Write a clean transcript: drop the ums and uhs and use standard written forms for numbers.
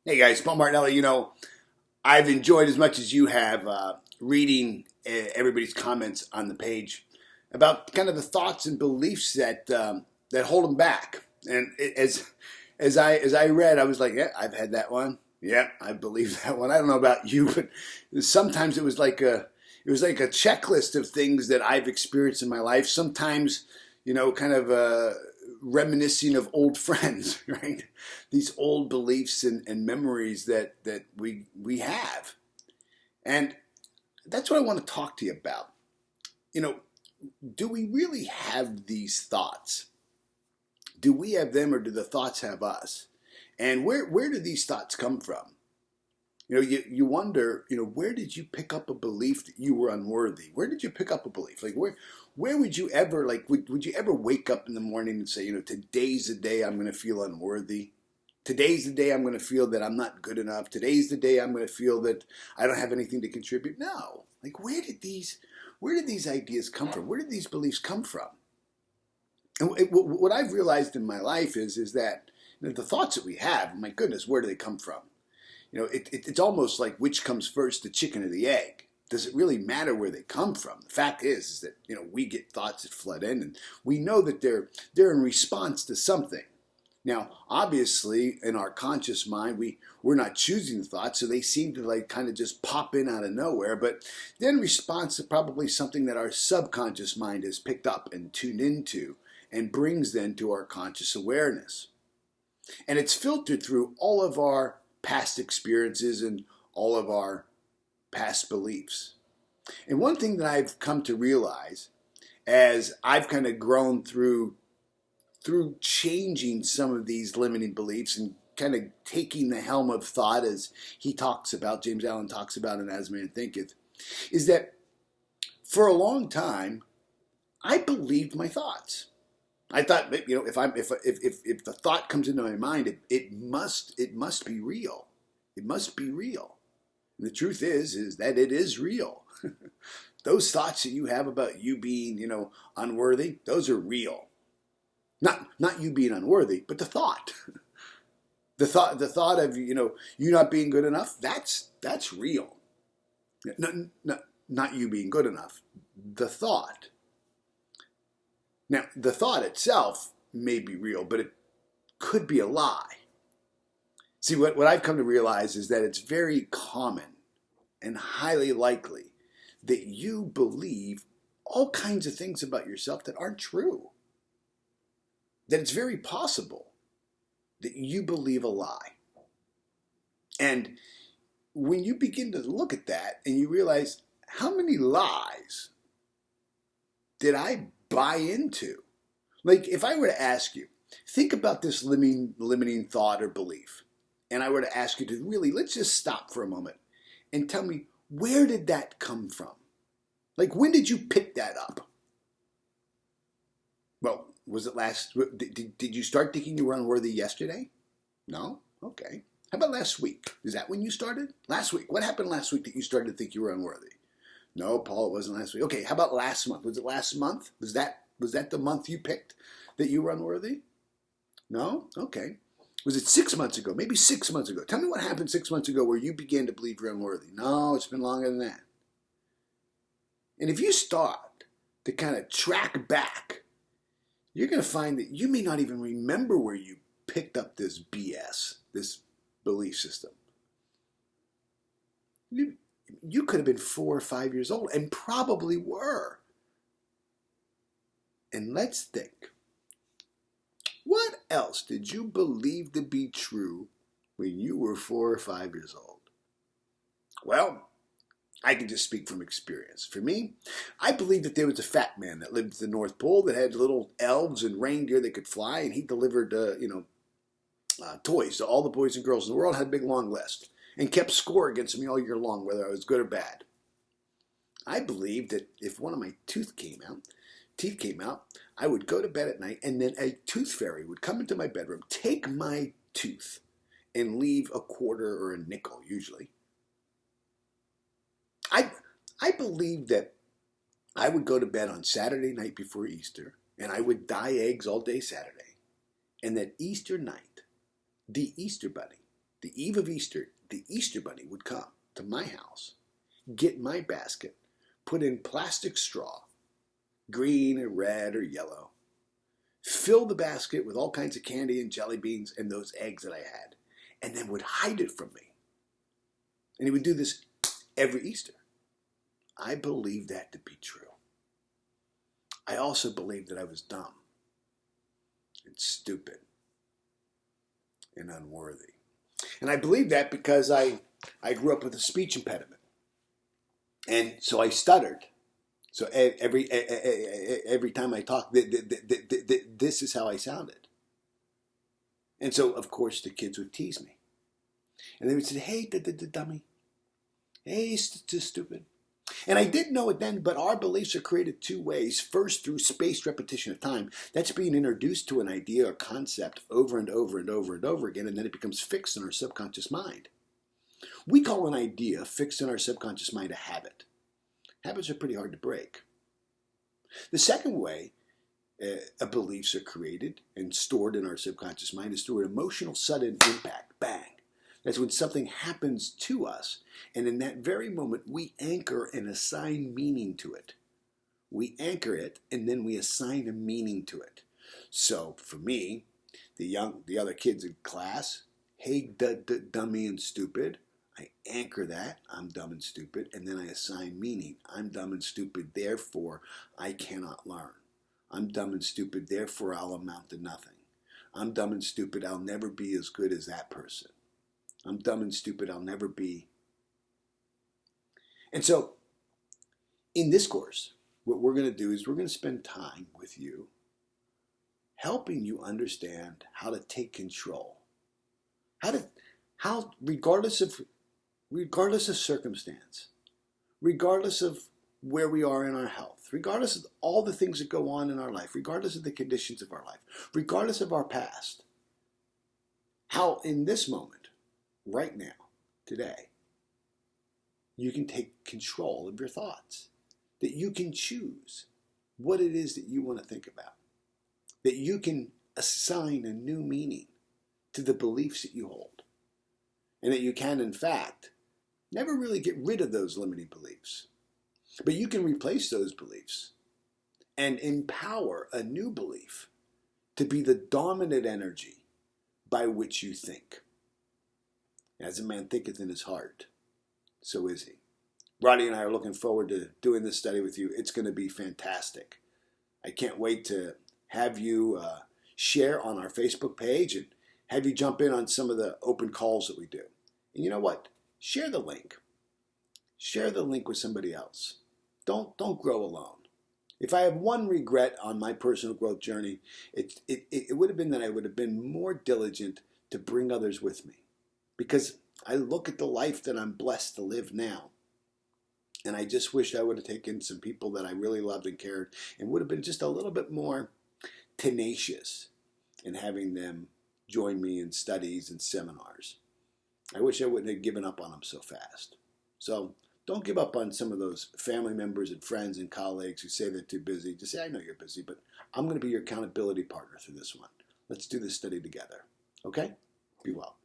Hey guys, Paul Martinelli. I've enjoyed as much as you have reading everybody's comments on the page about kind of the thoughts and beliefs that hold them back. And as I read, I was like, yeah, I've had that one. Yeah, I believe that one. I don't know about you, but sometimes it was like a checklist of things that I've experienced in my life. Sometimes, kind of reminiscing of old friends, right? These old beliefs and memories that we have. And that's what I want to talk to you about. You know, do we really have these thoughts? Do we have them or do the thoughts have us? And where do these thoughts come from? You wonder, where did you pick up a belief that you were unworthy? Where did you pick up a belief? Like where would you ever would you ever wake up in the morning and say, today's the day I'm going to feel unworthy? Today's the day I'm going to feel that I'm not good enough. Today's the day I'm going to feel that I don't have anything to contribute. No. Like where did these ideas come from? Where did these beliefs come from? And what I've realized in my life is that the thoughts that we have, my goodness, where do they come from? It's almost like which comes first, the chicken or the egg. Does it really matter where they come from? The fact is that we get thoughts that flood in, and we know that they're in response to something. Now, obviously, in our conscious mind, we're not choosing the thoughts, so they seem to kind of just pop in out of nowhere. But they're in response to probably something that our subconscious mind has picked up and tuned into, and brings then to our conscious awareness. And it's filtered through all of our past experiences and all of our past beliefs. And one thing that I've come to realize as I've kind of grown through changing some of these limiting beliefs and kind of taking the helm of thought, as James Allen talks about in As A Man Thinketh, is that for a long time I believed my thoughts. I thought, if the thought comes into my mind, it must be real. It must be real. And the truth is that it is real. Those thoughts that you have about you being, unworthy, those are real. Not you being unworthy, but the thought. The thought of you not being good enough. That's real. Not you being good enough. The thought. Now, the thought itself may be real, but it could be a lie. See, what I've come to realize is that it's very common and highly likely that you believe all kinds of things about yourself that aren't true. That it's very possible that you believe a lie. And when you begin to look at that and you realize, how many lies did I buy into? Like, if I were to ask you, think about this limiting thought or belief, and I were to ask you to really, let's just stop for a moment and tell me, where did that come from? Like, when did you pick that up? Well, was it did you start thinking you were unworthy yesterday? No? Okay. How about last week? Is that when you started? Last week. What happened last week that you started to think you were unworthy? No, Paul, it wasn't last week. Okay, how about last month? Was it last month? Was that the month you picked that you were unworthy? No? Okay. Was it 6 months ago? Maybe 6 months ago. Tell me what happened 6 months ago where you began to believe you're unworthy. No, it's been longer than that. And if you start to kind of track back, you're going to find that you may not even remember where you picked up this BS, this belief system. You could have been 4 or 5 years old and probably were. And let's think. What else did you believe to be true when you were 4 or 5 years old? Well, I can just speak from experience. For me, I believed that there was a fat man that lived at the North Pole that had little elves and reindeer that could fly, and he delivered, toys to all the boys and girls in the world, had a big long list, and kept score against me all year long, whether I was good or bad. I believed that if one of my teeth came out, I would go to bed at night, and then a tooth fairy would come into my bedroom, take my tooth, and leave a quarter or a nickel, usually. I believed that I would go to bed on Saturday night before Easter, and I would dye eggs all day Saturday, and that Easter night, the Easter Bunny the eve of Easter, the Easter Bunny would come to my house, get my basket, put in plastic straw, green or red or yellow, fill the basket with all kinds of candy and jelly beans and those eggs that I had, and then would hide it from me. And he would do this every Easter. I believed that to be true. I also believed that I was dumb and stupid and unworthy. And I believed that because I grew up with a speech impediment. And so I stuttered. So every time I talked, this is how I sounded. And so, of course, the kids would tease me. And they would say, hey, dummy. Hey, stupid. And I didn't know it then, but our beliefs are created two ways. First, through spaced repetition of time. That's being introduced to an idea or concept over and over and over and over again, and then it becomes fixed in our subconscious mind. We call an idea fixed in our subconscious mind a habit. Habits are pretty hard to break. The second way beliefs are created and stored in our subconscious mind is through an emotional sudden impact. Bang. That's when something happens to us, and in that very moment, we anchor and assign meaning to it. We anchor it, and then we assign a meaning to it. So, for me, the other kids in class, hey, dummy and stupid, I anchor that, I'm dumb and stupid, and then I assign meaning. I'm dumb and stupid, therefore I cannot learn. I'm dumb and stupid, therefore I'll amount to nothing. I'm dumb and stupid, I'll never be as good as that person. I'm dumb and stupid, I'll never be. And so, in this course, what we're going to do is we're going to spend time with you helping you understand how to take control. How regardless of circumstance, regardless of where we are in our health, regardless of all the things that go on in our life, regardless of the conditions of our life, regardless of our past, how in this moment, right now, today, you can take control of your thoughts. That you can choose what it is that you want to think about. That you can assign a new meaning to the beliefs that you hold. And that you can, in fact, never really get rid of those limiting beliefs. But you can replace those beliefs and empower a new belief to be the dominant energy by which you think. As a man thinketh in his heart, so is he. Roddy and I are looking forward to doing this study with you. It's going to be fantastic. I can't wait to have you share on our Facebook page and have you jump in on some of the open calls that we do. And you know what? Share the link. Share the link with somebody else. Don't grow alone. If I have one regret on my personal growth journey, it would have been that I would have been more diligent to bring others with me. Because I look at the life that I'm blessed to live now, and I just wish I would have taken some people that I really loved and cared and would have been just a little bit more tenacious in having them join me in studies and seminars. I wish I wouldn't have given up on them so fast. So don't give up on some of those family members and friends and colleagues who say they're too busy. Just say, I know you're busy, but I'm going to be your accountability partner through this one. Let's do this study together. Okay? Be well.